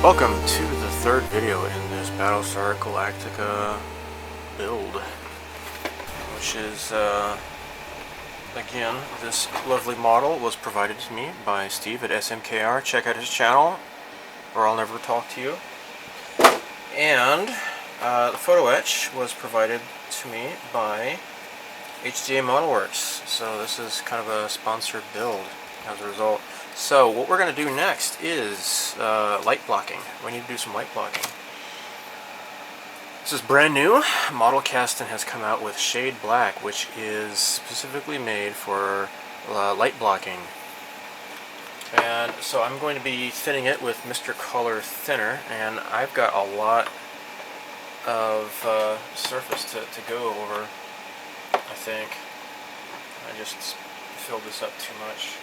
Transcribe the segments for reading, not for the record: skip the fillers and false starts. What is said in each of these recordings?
Welcome to the third video in this Battlestar Galactica build, which is, again, this lovely model was provided to me by Steve at SMKR. Check out his channel, or I'll never talk to you. And the Photoetch was provided to me by HDA Modelworx. So this is kind of a sponsored build as a result. So what we're going to do next is light blocking. We need to do some light blocking. This is brand new. Model Casting has come out with Shade Black, which is specifically made for light blocking. And so I'm going to be thinning it with Mr. Color Thinner, and I've got a lot of surface to go over, I think. I just filled this up too much.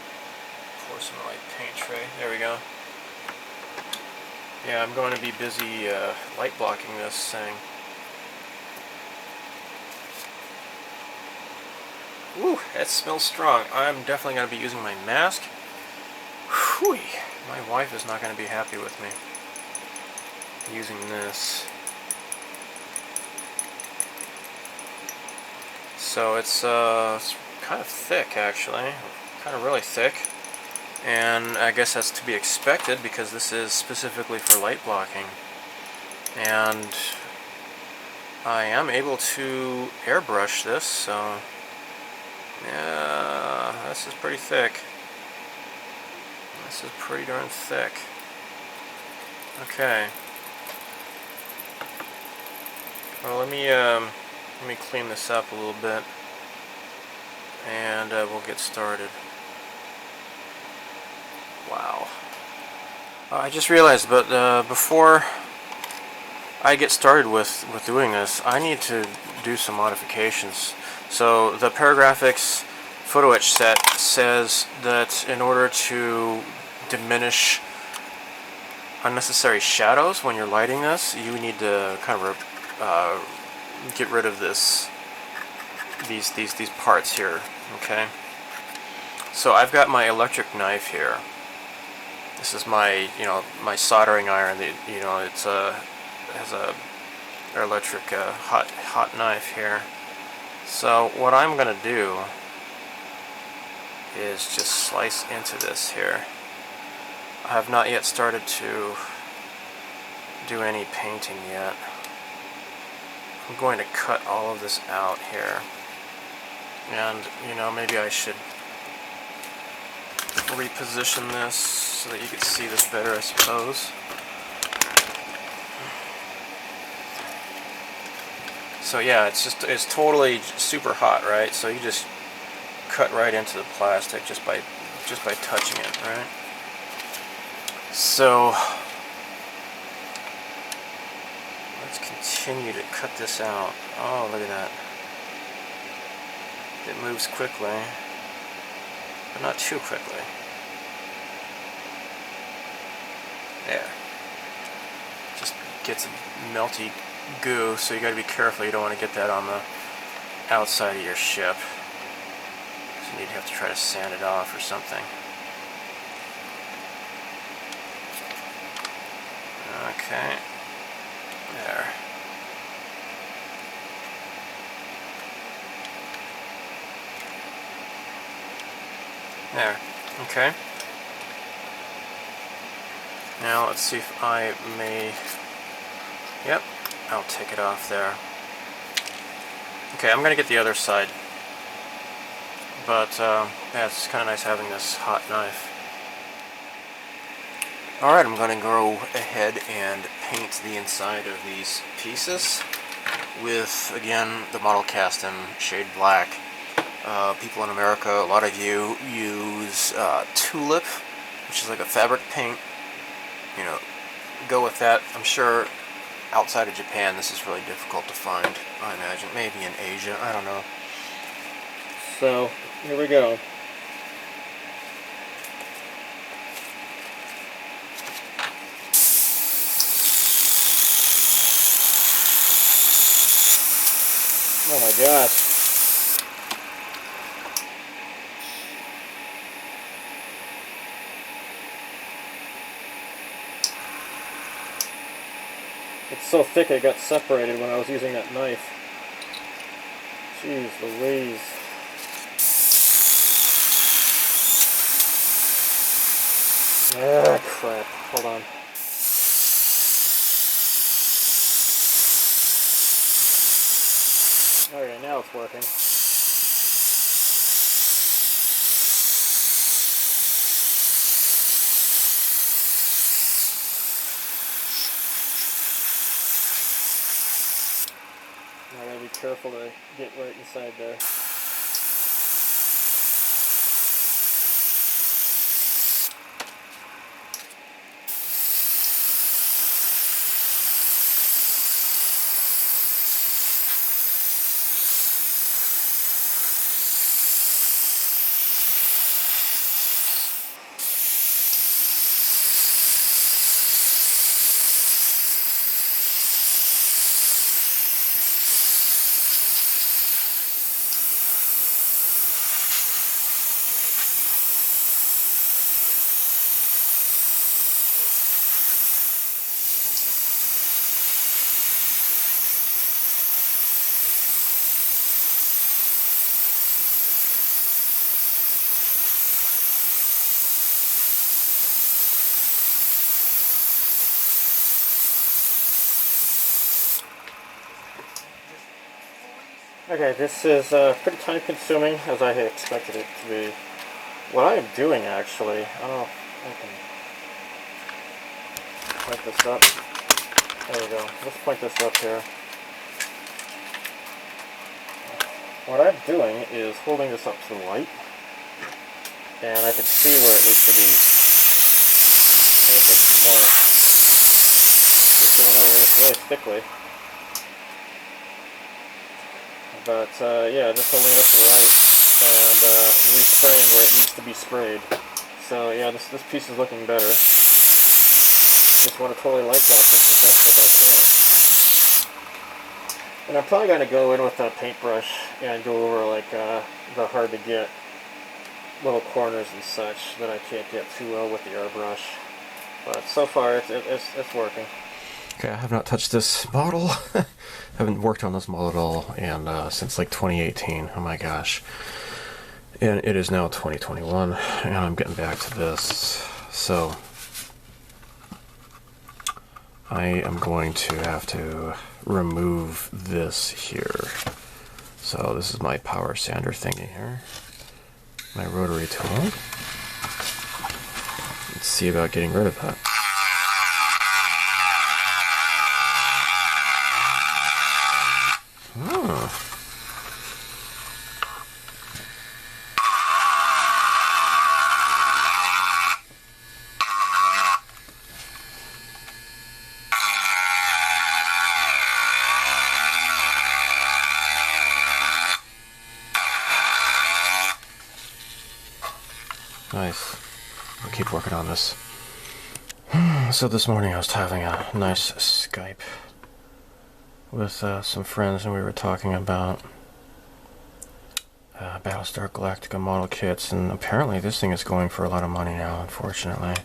Pour some of my paint tray. There we go. Yeah, I'm going to be busy light blocking this thing. Woo, that smells strong. I'm definitely going to be using my mask. Whew, my wife is not going to be happy with me using this. So it's kind of thick, actually. Kind of really thick. And I guess that's to be expected because this is specifically for light blocking. And I am able to airbrush this, so yeah, this is pretty thick. This is pretty darn thick. Okay. Well, let me clean this up a little bit, and we'll get started. Wow. I just realized, but before I get started with doing this, I need to do some modifications. So the Paragraphix Photoetch set says that in order to diminish unnecessary shadows when you're lighting this, you need to kind of get rid of these parts here. Okay. So I've got my electric knife here. This is my, my soldering iron. It's has a electric hot knife here. So what I'm gonna do is just slice into this here. I have not yet started to do any painting yet. I'm going to cut all of this out here, and maybe I should reposition this so that you can see this better, I suppose. So yeah, it's totally super hot, right? So you just cut right into the plastic just by touching it, right? So let's continue to cut this out. Oh, look at that. It moves quickly, but not too quickly. There. Just gets a melty goo, so you gotta be careful. You don't want to get that on the outside of your ship. So you'd have to try to sand it off or something. Okay. There. There. Okay. Now let's see if I may... Yep, I'll take it off there. Okay, I'm gonna get the other side. But, yeah, it's kind of nice having this hot knife. Alright, I'm gonna go ahead and paint the inside of these pieces with, again, the Model Casting Shade Black. People in America, a lot of you use Tulip, which is like a fabric paint. Go with that. I'm sure outside of Japan this is really difficult to find, I imagine. Maybe in Asia, I don't know. So, here we go. Oh my gosh. It's so thick it got separated when I was using that knife. Jeez Louise. Ah, crap. Hold on. Okay, now it's working. Now I gotta be careful to get right inside there. Okay, this is pretty time consuming as I had expected it to be. What I am doing actually, I don't know if I can point this up. There we go. Let's point this up here. What I'm doing is holding this up to the light, and I can see where it needs to be making more. It's going over this really thickly. But yeah, just holding it up to the light and respraying where it needs to be sprayed. So yeah, this piece is looking better. Just want to totally light down just as much as I can. And I'm probably going to go in with a paintbrush and go over like the hard to get little corners and such that I can't get too well with the airbrush. But so far it's working. Okay, I have not touched this model. Haven't worked on this model at all, and since like 2018. Oh my gosh! And it is now 2021, and I'm getting back to this. So I am going to have to remove this here. So this is my power sander thingy here, my rotary tool. Let's see about getting rid of that. Oh. Nice. I'll keep working on this. So this morning I was having a nice Skype with some friends, and we were talking about Battlestar Galactica model kits, and apparently this thing is going for a lot of money now, unfortunately,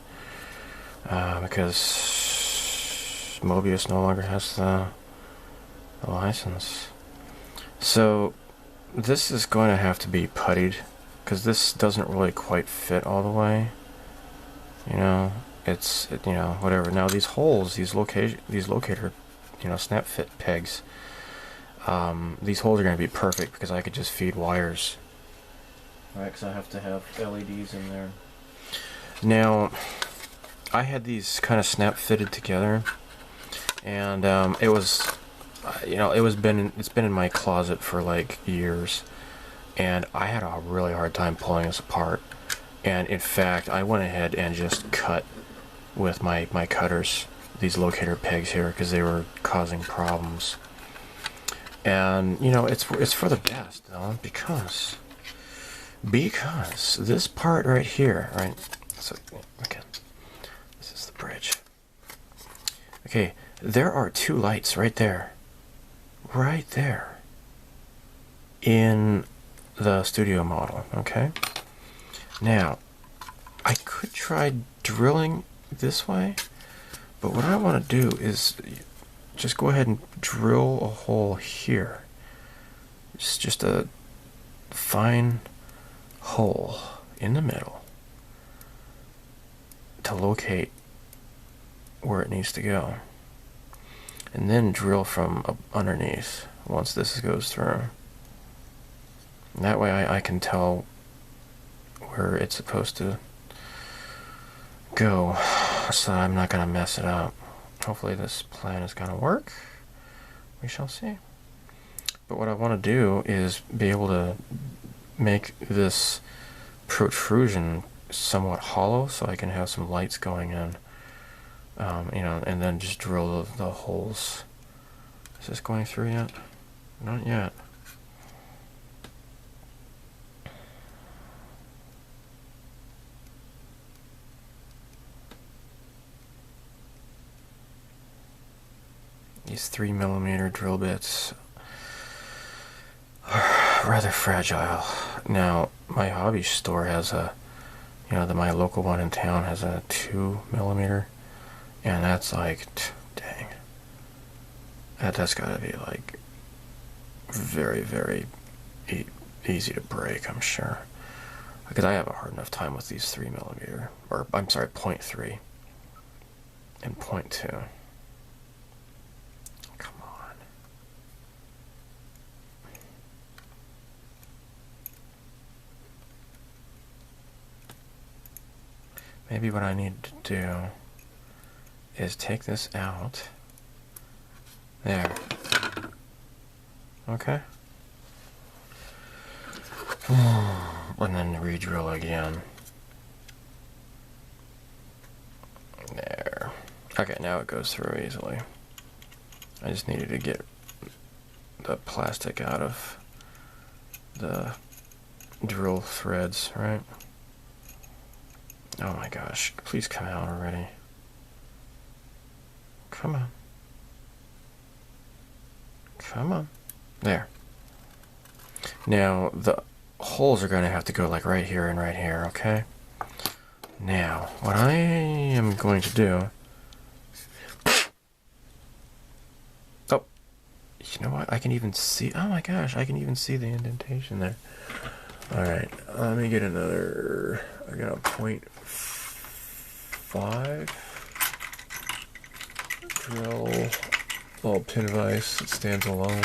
because Moebius no longer has the license. So this is going to have to be puttied, because this doesn't really quite fit all the way. You know, you know, whatever. Now these holes, these locator, you know, snap fit pegs, these holes are going to be perfect because I could just feed wires. Right, because I have to have LEDs in there. Now, I had these kind of snap fitted together, and it was, you know, it's been in my closet for like years, and I had a really hard time pulling this apart. And in fact, I went ahead and just cut with my cutters these locator pegs here because they were causing problems. And you know, it's for the best, though, because this part right here, right? So okay, this is the bridge. Okay, there are two lights right there, in the studio model. Okay. Now, I could try drilling this way, but what I want to do is just go ahead and drill a hole here. It's just a fine hole in the middle to locate where it needs to go. And then drill from underneath once this goes through. And that way I can tell where it's supposed to go, so I'm not going to mess it up. Hopefully this plan is going to work. We shall see. But what I want to do is be able to make this protrusion somewhat hollow so I can have some lights going in. You know, and then just drill the holes. Is this going through yet? Not yet. These 3mm drill bits are rather fragile. Now, my hobby store has a, you know, my local one in town has a 2mm. And that's like, dang. That's gotta be like very, very easy to break, I'm sure. Because I have a hard enough time with these 3mm, or I'm sorry, 0.3 and 0.2. Come on. Maybe what I need to do is take this out. There. Okay. And then re-drill again. There. Okay, now it goes through easily. I just needed to get the plastic out of the drill threads, right? Oh my gosh, please come out already. Come on. Come on. There. Now, the holes are going to have to go like right here and right here, okay? Now, what I am going to do... Oh, you know what? I can even see... Oh my gosh, I can even see the indentation there. Alright, let me get another... I got a 0.5... drill, little pin vise that stands alone.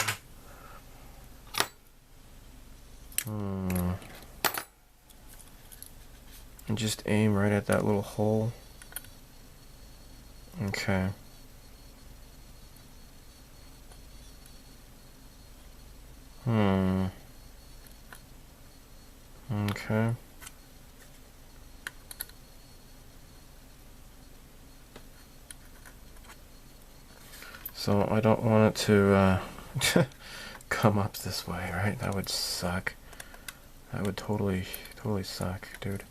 And just aim right at that little hole. Okay. Okay. So I don't want it to come up this way, right? That would suck. That would totally suck, dude.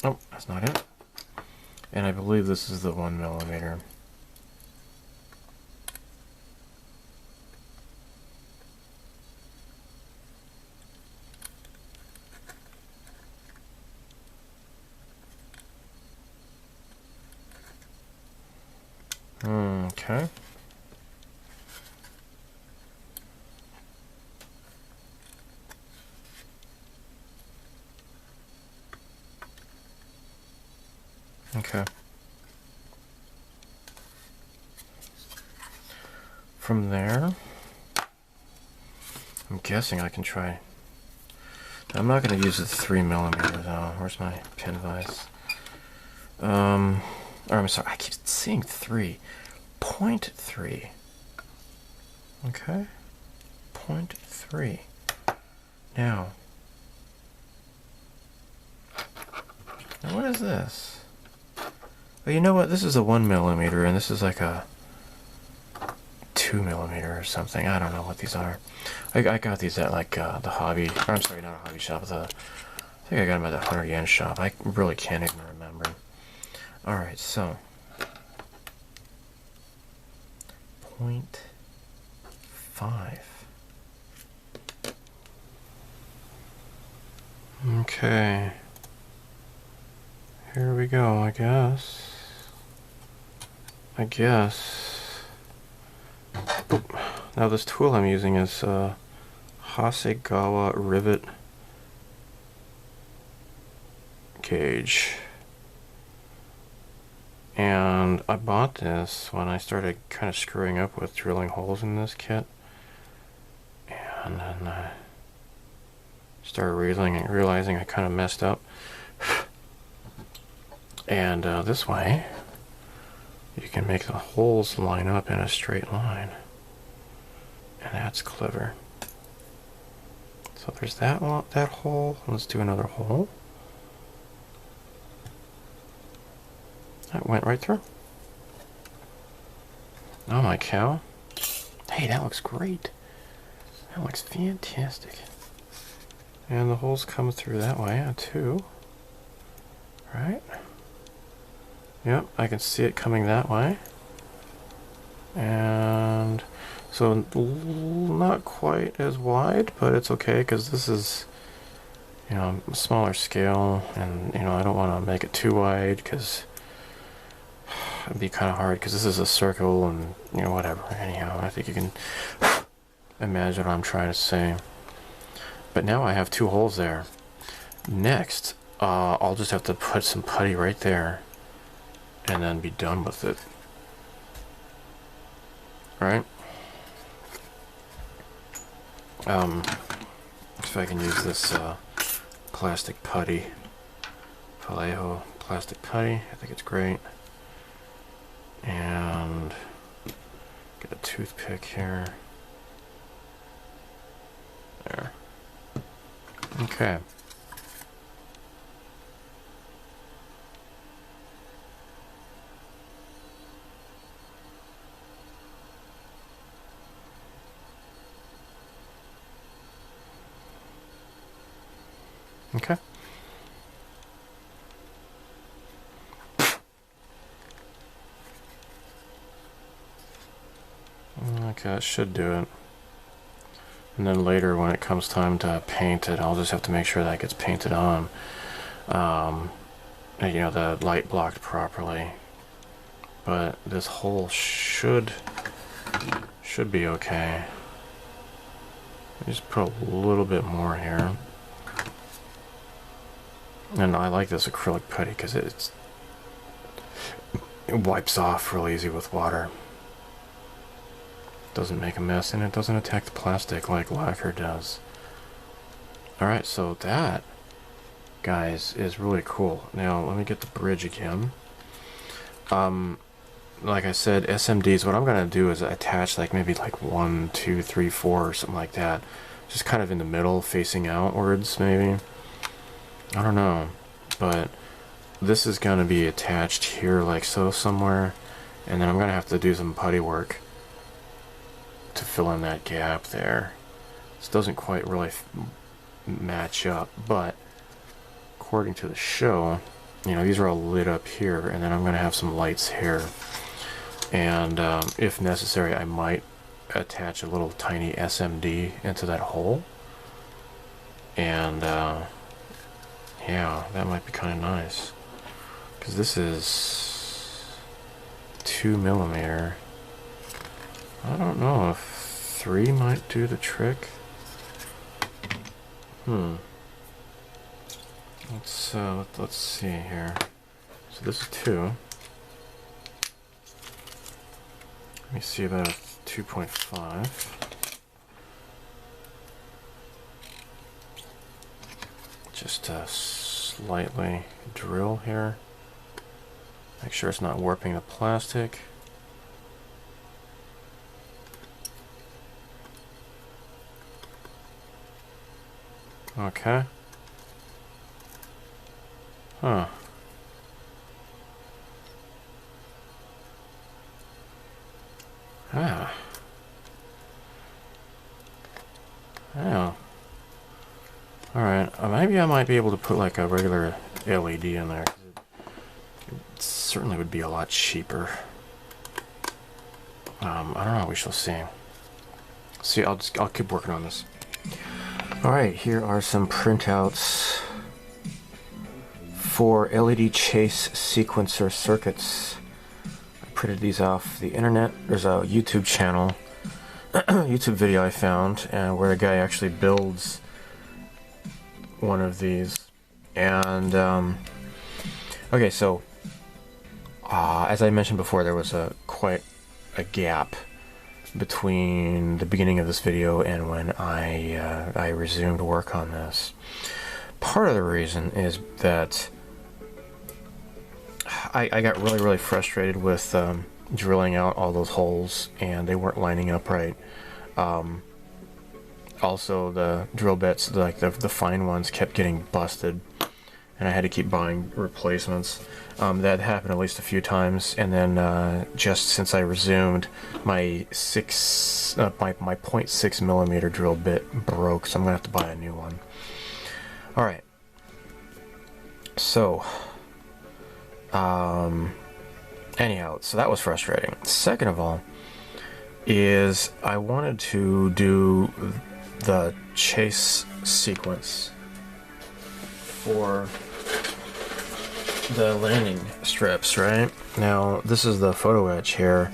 Oh, that's not it. And I believe this is the 1mm. Okay. Okay. From there, I'm guessing I can try. I'm not going to use the 3mm though. Where's my pin vise? Or I'm sorry, I keep seeing 3. 0.3. Okay. 0.3. Now, what is this? Well, you know what? This is a 1mm, and this is like a 2mm or something. I don't know what these are. I got these at like the hobby. Or I'm sorry, not a hobby shop. I think I got them at the 100 yen shop. I really can't even remember. All right, so 0.5. Okay. Here we go, I guess. I guess. Oop. Now this tool I'm using is HDA Rivet Cage. And I bought this when I started kind of screwing up with drilling holes in this kit. And then I started realizing I kind of messed up. And this way, you can make the holes line up in a straight line. And that's clever. So there's that hole. Let's do another hole. That went right through. Oh my cow. Hey, that looks great. That looks fantastic. And the holes come through that way too. Right? Yep, I can see it coming that way. And so not quite as wide, but it's okay because this is, you know, a smaller scale, and you know, I don't want to make it too wide because it'd be kind of hard because this is a circle, and you know, whatever. Anyhow, I think you can imagine what I'm trying to say. But now I have two holes there. Next, I'll just have to put some putty right there and then be done with it. Right? If I can use this plastic putty, Vallejo plastic putty, I think it's great. And get a toothpick here. There. Okay. Okay. Okay, that should do it. And then later when it comes time to paint it, I'll just have to make sure that gets painted on. And, you know, the light blocked properly. But this hole should be okay. Just put a little bit more here. And I like this acrylic putty because it wipes off real easy with water. Doesn't make a mess, and it doesn't attack the plastic like lacquer does. Alright, so that, guys, is really cool. Now, let me get the bridge again. Like I said, SMDs, what I'm going to do is attach like maybe like 1, 2, 3, 4 or something like that. Just kind of in the middle, facing outwards, maybe. I don't know. But this is going to be attached here like so somewhere. And then I'm going to have to do some putty work to fill in that gap there. This doesn't quite really match up, but according to the show, you know, these are all lit up here, and then I'm going to have some lights here. And if necessary, I might attach a little tiny SMD into that hole. And yeah, that might be kind of nice. Because this is 2mm. I don't know if 3 might do the trick. Let's see here. So this is 2. Let me see about 2.5. Just slightly drill here. Make sure it's not warping the plastic. Okay. Huh. Ah. Yeah. Alright, maybe I might be able to put like a regular LED in there. It certainly would be a lot cheaper. I don't know, we shall see. See, I'll keep working on this. Alright, here are some printouts for LED chase sequencer circuits. I printed these off the internet. There's a YouTube channel, YouTube video I found, and where a guy actually builds one of these. And okay, so as I mentioned before, there was quite a gap between the beginning of this video and when I resumed work on this. Part of the reason is that I got really frustrated with drilling out all those holes, and they weren't lining up right. Also, the drill bits, like the fine ones, kept getting busted, and I had to keep buying replacements. That happened at least a few times, and then just since I resumed, my 0.6 millimeter drill bit broke, so I'm gonna have to buy a new one. All right. So, anyhow, so that was frustrating. Second of all, is I wanted to do the chase sequence for the landing strips, right? Now, this is the Photoetch here,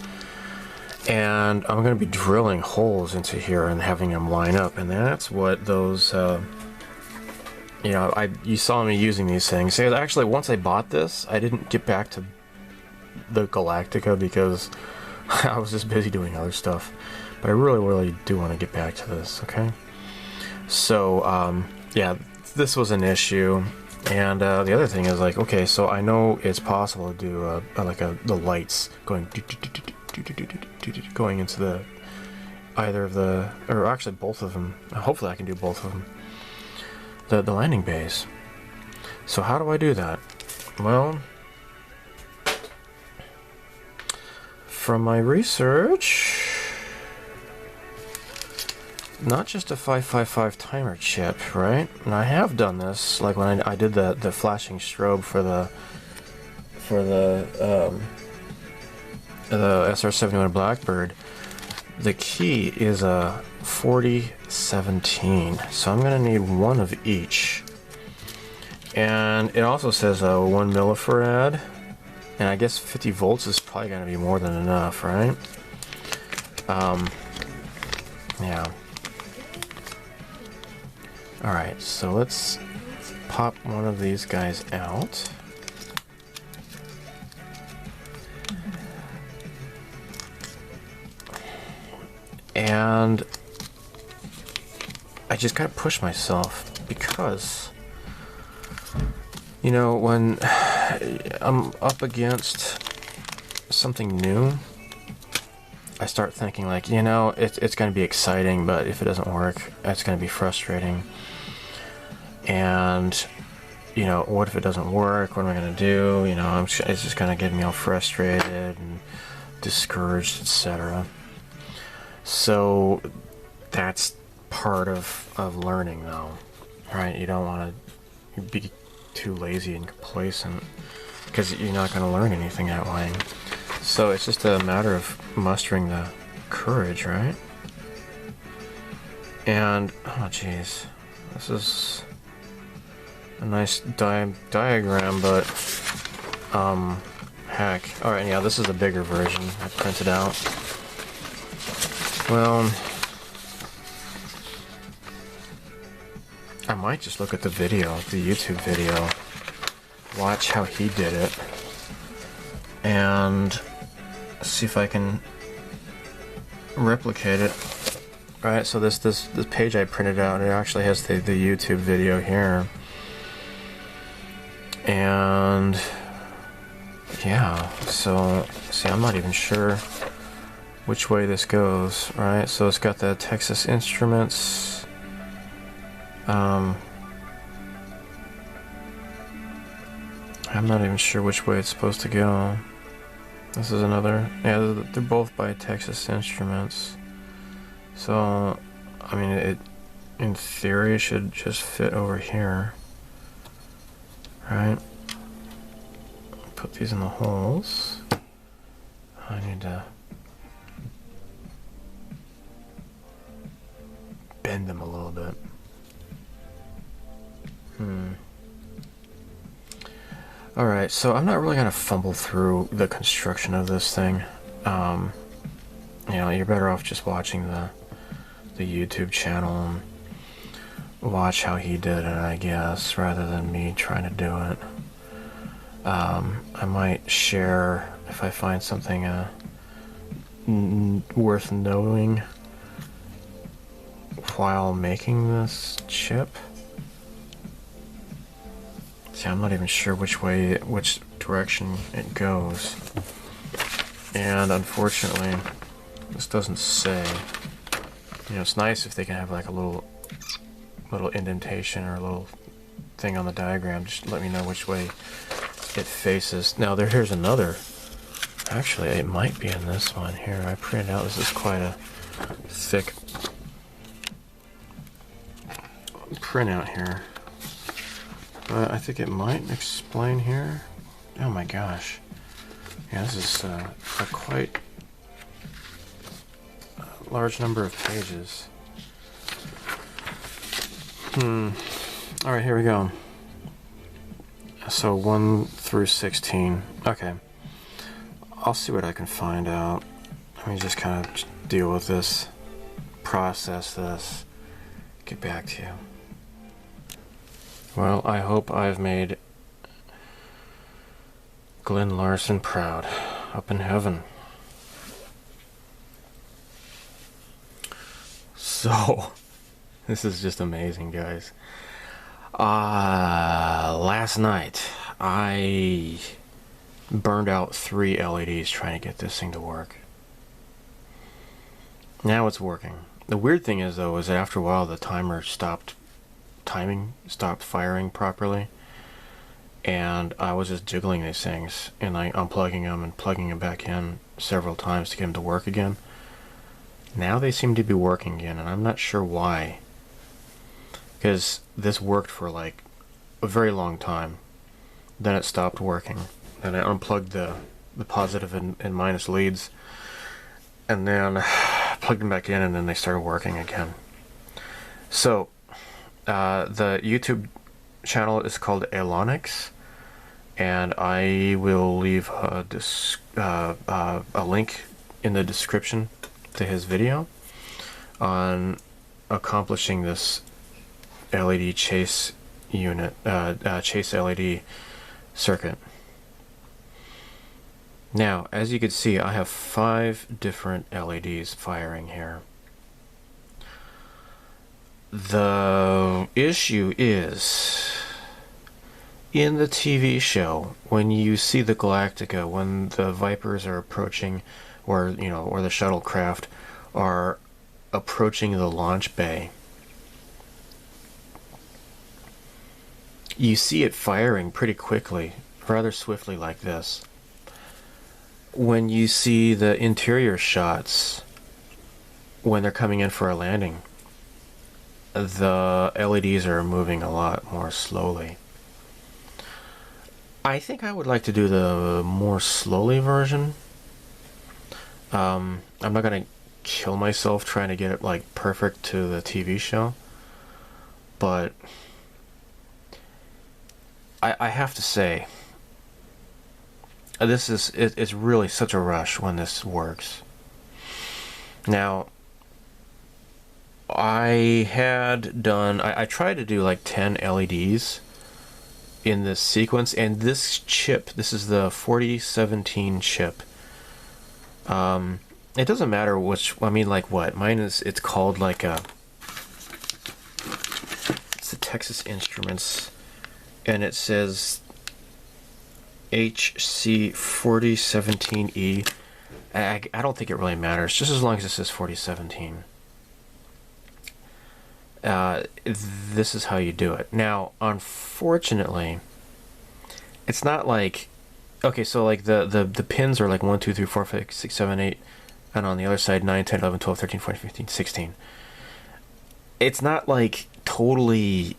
and I'm going to be drilling holes into here and having them line up, and that's what those, you know, you saw me using these things. Actually, once I bought this, I didn't get back to the Galactica because I was just busy doing other stuff. But I really do want to get back to this, okay? So, yeah, this was an issue. And the other thing is, like, okay, so I know it's possible to do the lights going into the either of the, or actually both of them. Hopefully I can do both of them. The landing bays. So how do I do that? Well, from my research, not just a 555 timer chip, right? And I have done this, like when I did the flashing strobe for the SR-71 Blackbird. The key is a 4017, so I'm gonna need one of each. And it also says 1 millifarad, and I guess 50 volts is probably gonna be more than enough, right? Yeah. Alright, so let's pop one of these guys out. And I just gotta push myself because, you know, when I'm up against something new, I start thinking like, you know, it's gonna be exciting, but if it doesn't work, it's gonna be frustrating. And, you know, what if it doesn't work? What am I gonna do? You know, it's just gonna get me all frustrated and discouraged, etc. So that's part of learning, though, right? You don't want to be too lazy and complacent because you're not going to learn anything that way. So it's just a matter of mustering the courage, right? And, oh geez, this is a nice diagram, but heck. Alright, yeah, this is a bigger version I printed out. Well, I might just look at the video, the YouTube video, watch how he did it, and see if I can replicate it. Alright, so this page I printed out, it actually has the YouTube video here. And yeah, so see, I'm not even sure which way this goes, right? So it's got the Texas Instruments. I'm not even sure which way it's supposed to go. This is another, yeah, they're both by Texas Instruments. So, I mean, it in theory should just fit over here, right? Put these in the holes. I need to bend them a little bit. Alright, so I'm not really going to fumble through the construction of this thing. You know, you're better off just watching the YouTube channel and watch how he did it, I guess, rather than me trying to do it. I might share if I find something worth knowing while making this chip. See, I'm not even sure which direction it goes, and unfortunately this doesn't say. You know, it's nice if they can have like a little indentation or a little thing on the diagram, just let me know which way it faces. Now here's another, actually it might be in this one here. I printed out, this is quite a thick printout here. But I think it might explain here. Oh my gosh. Yeah, this is a quite large number of pages. Alright, here we go. So 1 through 16. Okay. I'll see what I can find out. Let me just kind of deal with this, process this, get back to you. Well, I hope I've made Glenn Larson proud up in heaven. So, this is just amazing, guys. Last night, I burned out 3 LEDs trying to get this thing to work. Now it's working. The weird thing is, though, is that after a while the timer stopped firing properly, and I was just jiggling these things and like unplugging them and plugging them back in several times to get them to work again. Now they seem to be working again, and I'm not sure why, because this worked for like a very long time, then it stopped working, and I unplugged the positive and minus leads, and then plugged them back in, and then they started working again. So the YouTube channel is called Elonic, and I will leave a link in the description to his video on accomplishing this LED chase unit, chase LED circuit. Now, as you can see, I have 5 different LEDs firing here. The issue is, in the TV show, when you see the Galactica, when the Vipers are approaching, or the shuttlecraft are approaching the launch bay, you see it firing pretty quickly, rather swiftly like this. When you see the interior shots, when they're coming in for a landing, the LEDs are moving a lot more slowly. I think I would like to do the more slowly version. I'm not gonna kill myself trying to get it like perfect to the TV show, but I have to say, it's really such a rush when this works. Now, I tried to do like 10 LEDs in this sequence, and this chip, this is the 4017 chip. It doesn't matter which, I mean, like what, mine is, it's called like it's the Texas Instruments, and it says HC4017E. I don't think it really matters, just as long as it says 4017. This is how you do it. Now, unfortunately, it's not like, okay, so like the pins are like 1, 2, 3, 4, 5, 6, 7, 8, and on the other side 9, 10, 11, 12, 13, 14, 15, 16. It's not like totally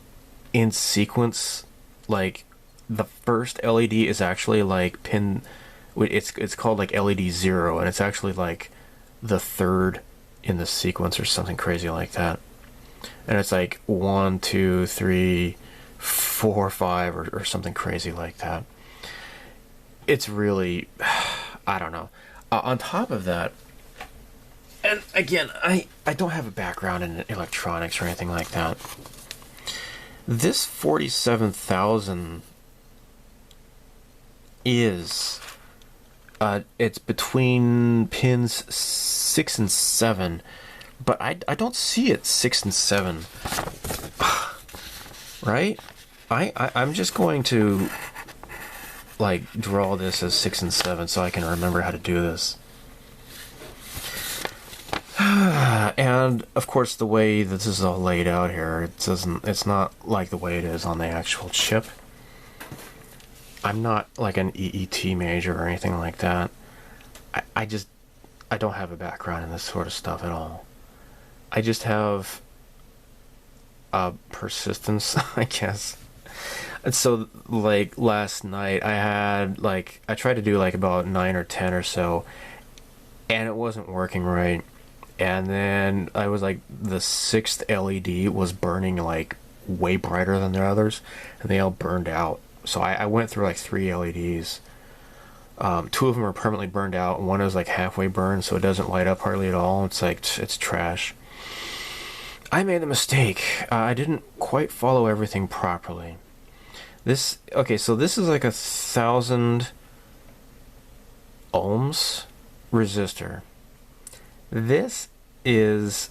in sequence. Like the first LED is actually like pin, it's called like LED 0, and it's actually like the 3rd in the sequence or something crazy like that. And it's like 1, 2, 3, 4, 5 or something crazy like that. it's really, I don't know. On top of that, and again, I don't have a background in electronics or anything like that. This 47,000 is, it's between pins 6 and 7, but I don't see it 6 and 7. Right? I'm just going to, like, draw this as 6 and 7 so I can remember how to do this. And of course, the way this is all laid out here, it's not like the way it is on the actual chip. I'm not like an EET major or anything like that. I don't have a background in this sort of stuff at all. I just have persistence, I guess. And so, like, last night I tried to do like about 9 or 10 or so, and it wasn't working right. And then I was like, the 6th LED was burning like way brighter than the others, and they all burned out. So I went through like 3 LEDs. 2 of them are permanently burned out, and one is like halfway burned, so it doesn't light up hardly at all. It's like, it's trash. I made a mistake. I didn't quite follow everything properly. Okay, so this is like 1,000 ohms resistor. This is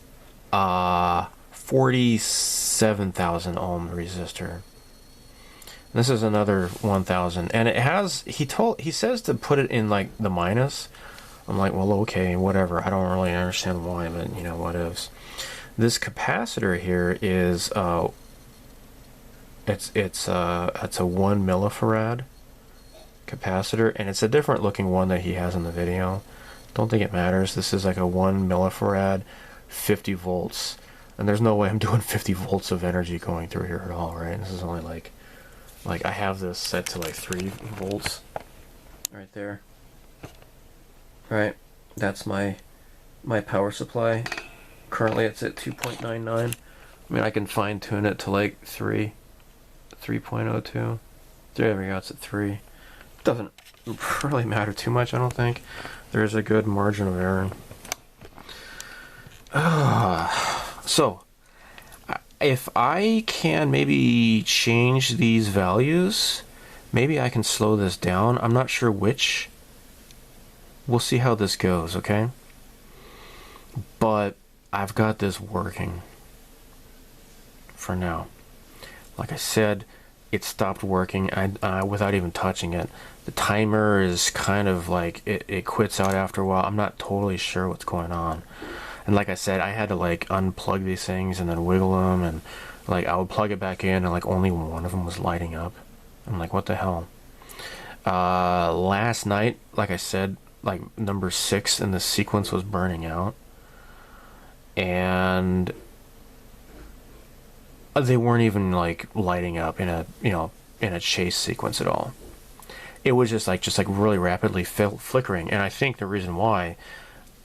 47,000 ohm resistor. This is another 1,000, and it has, he says to put it in like the minus. I'm like, well, okay, whatever. I don't really understand why, but you know, what ifs. This capacitor here is it's a 1 millifarad capacitor, and it's a different looking one that he has in the video. Don't think it matters. This is like a 1 millifarad, 50 volts, and there's no way I'm doing 50 volts of energy going through here at all, right? This is only like I have this set to like 3 volts right there. Right, that's my power supply. Currently it's at 2.99. I mean, I can fine tune it to like 3.02. There we go, it's at 3. Doesn't really matter too much, I don't think. There's a good margin of error. So, if I can maybe change these values, maybe I can slow this down. I'm not sure which. We'll see how this goes, okay? But I've got this working for now. Like I said, it stopped working without even touching it. The timer is kind of like, it quits out after a while. I'm not totally sure what's going on. And like I said, I had to like unplug these things and then wiggle them, and like I would plug it back in and like only one of them was lighting up. I'm like, what the hell? Last night, like I said, like number 6 in the sequence was burning out, and they weren't even like lighting up in a in a chase sequence at all. It was just like really rapidly flickering. And I think the reason why,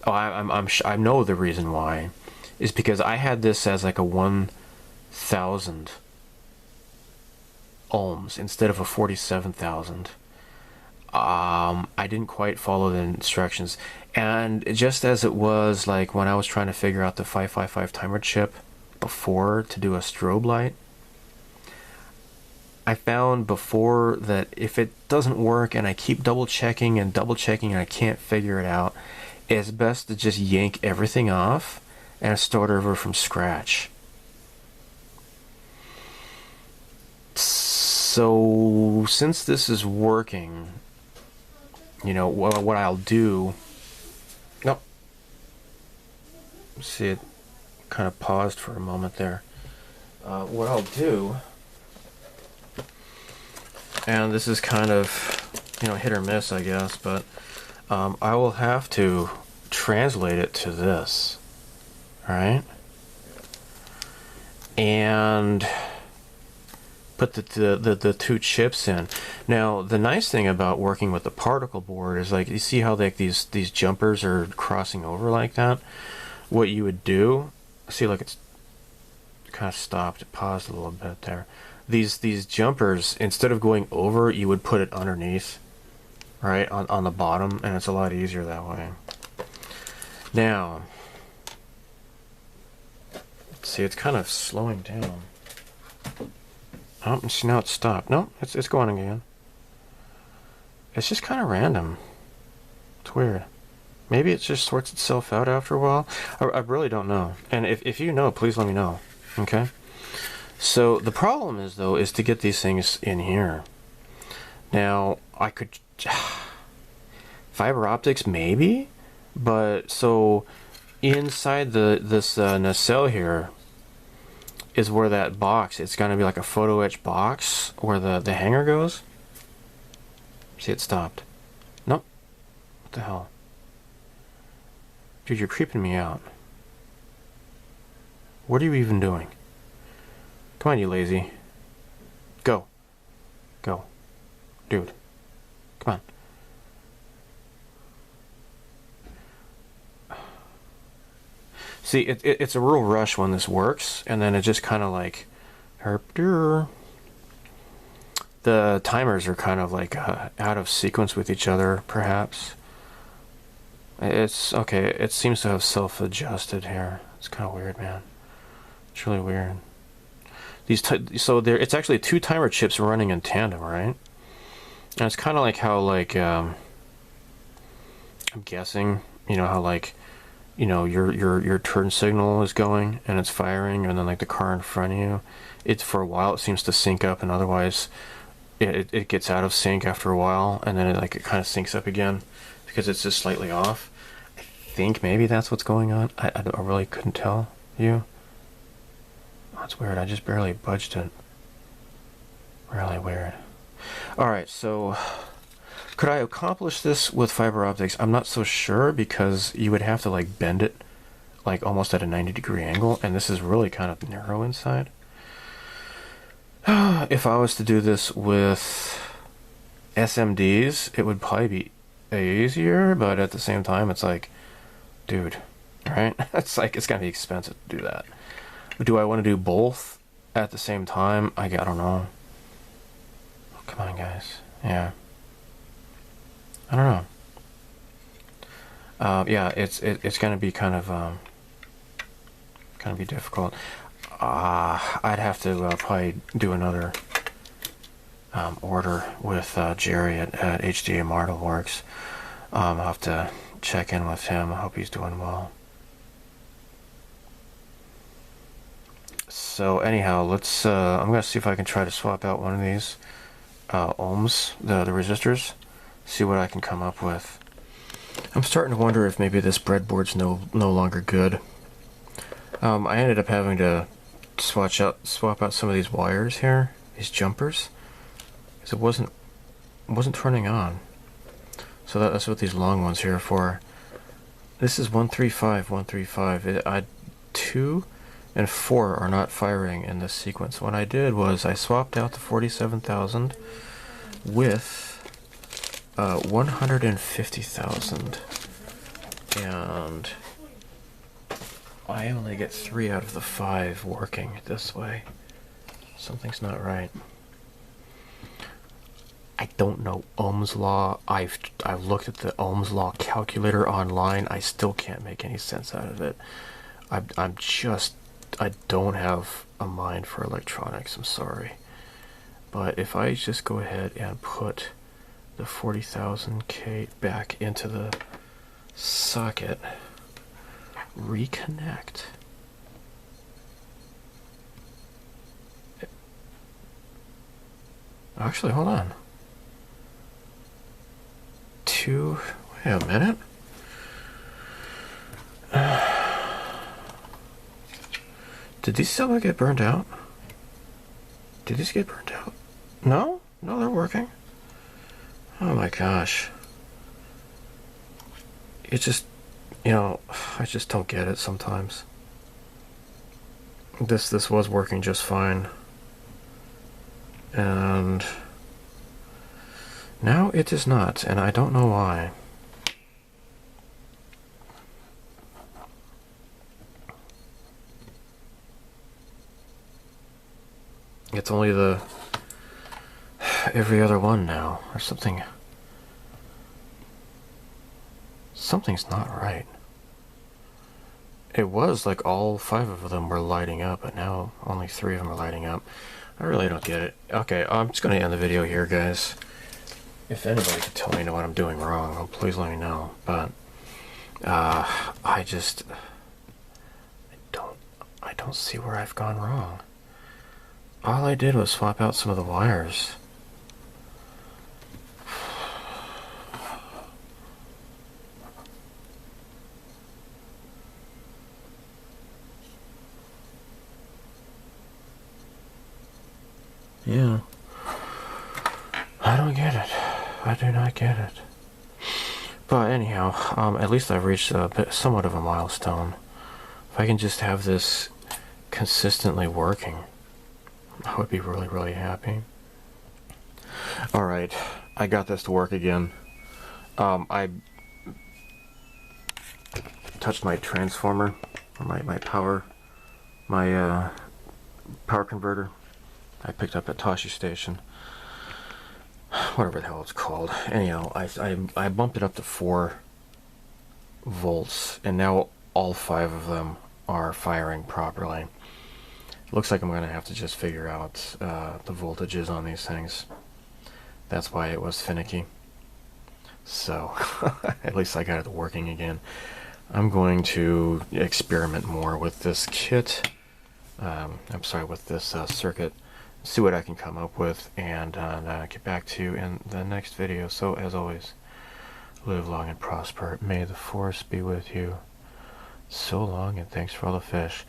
I know the reason why, is because I had this as like a 1,000 ohms instead of a 47,000. I didn't quite follow the instructions, and just as it was like when I was trying to figure out the 555 timer chip before to do a strobe light, I found before that if it doesn't work and I keep double checking and I can't figure it out, it's best to just yank everything off and start over from scratch. So since this is working, you know, what I'll do, no, see, it kind of paused for a moment there. What I'll do, and this is kind of, you know, hit or miss, I guess, but I will have to translate it to this, right? And put the 2 chips in. Now, the nice thing about working with the particle board is, like, you see how like these jumpers are crossing over like that? What you would do, see, like, it's kind of stopped, it paused a little bit there. These jumpers, instead of going over, you would put it underneath. right, on the bottom, and it's a lot easier that way. Now, see, it's kind of slowing down. Oh, see, now it's stopped. No, it's going again. It's just kind of random. It's weird. Maybe it just sorts itself out after a while. I really don't know. And if you know, please let me know. Okay? So the problem is, though, is to get these things in here. Now, I could... fiber optics, maybe? But, so, inside this nacelle here is where that box, it's going to be like a Photoetch box where the hanger goes. See, it stopped. Nope. What the hell? Dude, you're creeping me out. What are you even doing? Come on, you lazy. Go. Go. Dude. Come on. See, it's a real rush when this works, and then it just kind of like... The timers are kind of like out of sequence with each other, perhaps. It's okay. It seems to have self-adjusted here. It's kind of weird, man. It's really weird. So there, it's actually two timer chips running in tandem, right? And it's kind of like how, like, I'm guessing, you know, how, like, you know, your turn signal is going and it's firing, and then like the car in front of you, it's for a while it seems to sync up, and otherwise it gets out of sync after a while, and then it kind of syncs up again because it's just slightly off. I think maybe that's what's going on. I really couldn't tell you. Oh, that's weird. I just barely budged it. Really weird. Alright, so could I accomplish this with fiber optics? I'm not so sure, because you would have to like bend it like almost at a 90-degree angle, and this is really kind of narrow inside. If I was to do this with SMDs, it would probably be easier, but at the same time, it's like, dude, right? It's like, it's gonna be expensive to do that. But do I want to do both at the same time? I don't know. Come on, guys. Yeah. I don't know. Yeah, it's gonna be kind of be difficult. I'd have to probably do another order with Jerry at HDA Modelworx. I'll have to check in with him. I hope he's doing well. So anyhow, let's. I'm gonna see if I can try to swap out one of these ohms, the resistors. See what I can come up with. I'm starting to wonder if maybe this breadboard's no longer good. I ended up having to swap out some of these wires here, these jumpers, because it wasn't turning on. So that's what these long ones here are for. This is 135. 2 and 4 are not firing in this sequence. What I did was I swapped out the 47,000 with 150,000, and I only get 3 out of the 5 working this way. Something's not right. I don't know Ohm's law. I've looked at the Ohm's law calculator online. I still can't make any sense out of it. I don't have a mind for electronics. I'm sorry. But if I just go ahead and put the 40,000K back into the socket, reconnect. Actually, hold on. Wait a minute. Did these still get burned out? Did these get burned out? No? No, they're working. Oh my gosh. It just, you know, I just don't get it sometimes. This was working just fine. And now it is not, and I don't know why. It's only the every other one now, or something. Something's not right. It was like all 5 of them were lighting up, but now only 3 of them are lighting up. I really don't get it. Okay, I'm just going to end the video here, guys. If anybody could tell me what I'm doing wrong, well, please let me know. But I don't see where I've gone wrong. All I did was swap out some of the wires. Yeah. I don't get it. I do not get it. But anyhow, at least I've reached somewhat of a milestone. If I can just have this consistently working, I would be really, really happy. Alright, I got this to work again. I touched my transformer, or my power converter. I picked up at Toshi Station. Whatever the hell it's called. Anyhow, I bumped it up to 4 volts, and now all 5 of them are firing properly. Looks like I'm going to have to just figure out the voltages on these things. That's why it was finicky. So, at least I got it working again. I'm going to experiment more with this kit. With this circuit. See what I can come up with, and get back to you in the next video. So, as always, live long and prosper. May the force be with you. So long, and thanks for all the fish.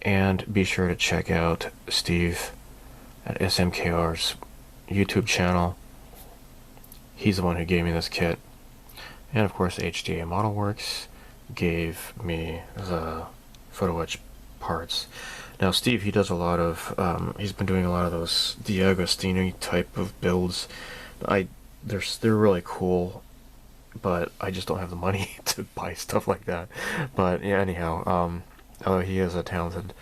And be sure to check out Steve at SMKR's YouTube channel. He's the one who gave me this kit. And of course, HDA Modelworx gave me the Photoetch parts. Now Steve, he does a lot of, he's been doing a lot of those D'Agostini type of builds. They're really cool, but I just don't have the money to buy stuff like that. But yeah, anyhow, he is a talented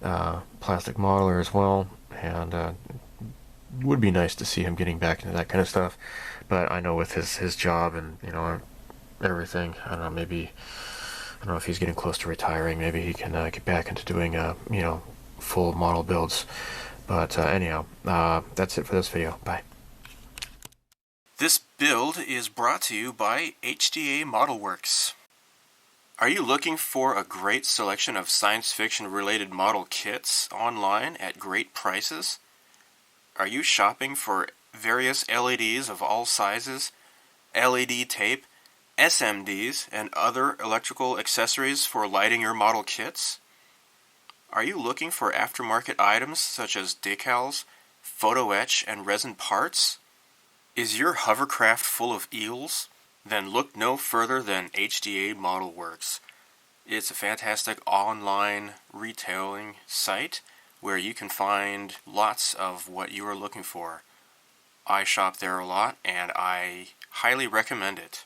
plastic modeler as well, and would be nice to see him getting back into that kind of stuff. But I know with his job and everything, I don't know, maybe, I don't know if he's getting close to retiring. Maybe he can get back into doing full model builds. But anyhow, that's it for this video. Bye. This build is brought to you by HDA Modelworx. Are you looking for a great selection of science fiction related model kits online at great prices? Are you shopping for various LEDs of all sizes, LED tape, SMDs, and other electrical accessories for lighting your model kits? Are you looking for aftermarket items such as decals, Photoetch, and resin parts? Is your hovercraft full of eels? Then look no further than HDA Modelworx. It's a fantastic online retailing site where you can find lots of what you are looking for. I shop there a lot, and I highly recommend it.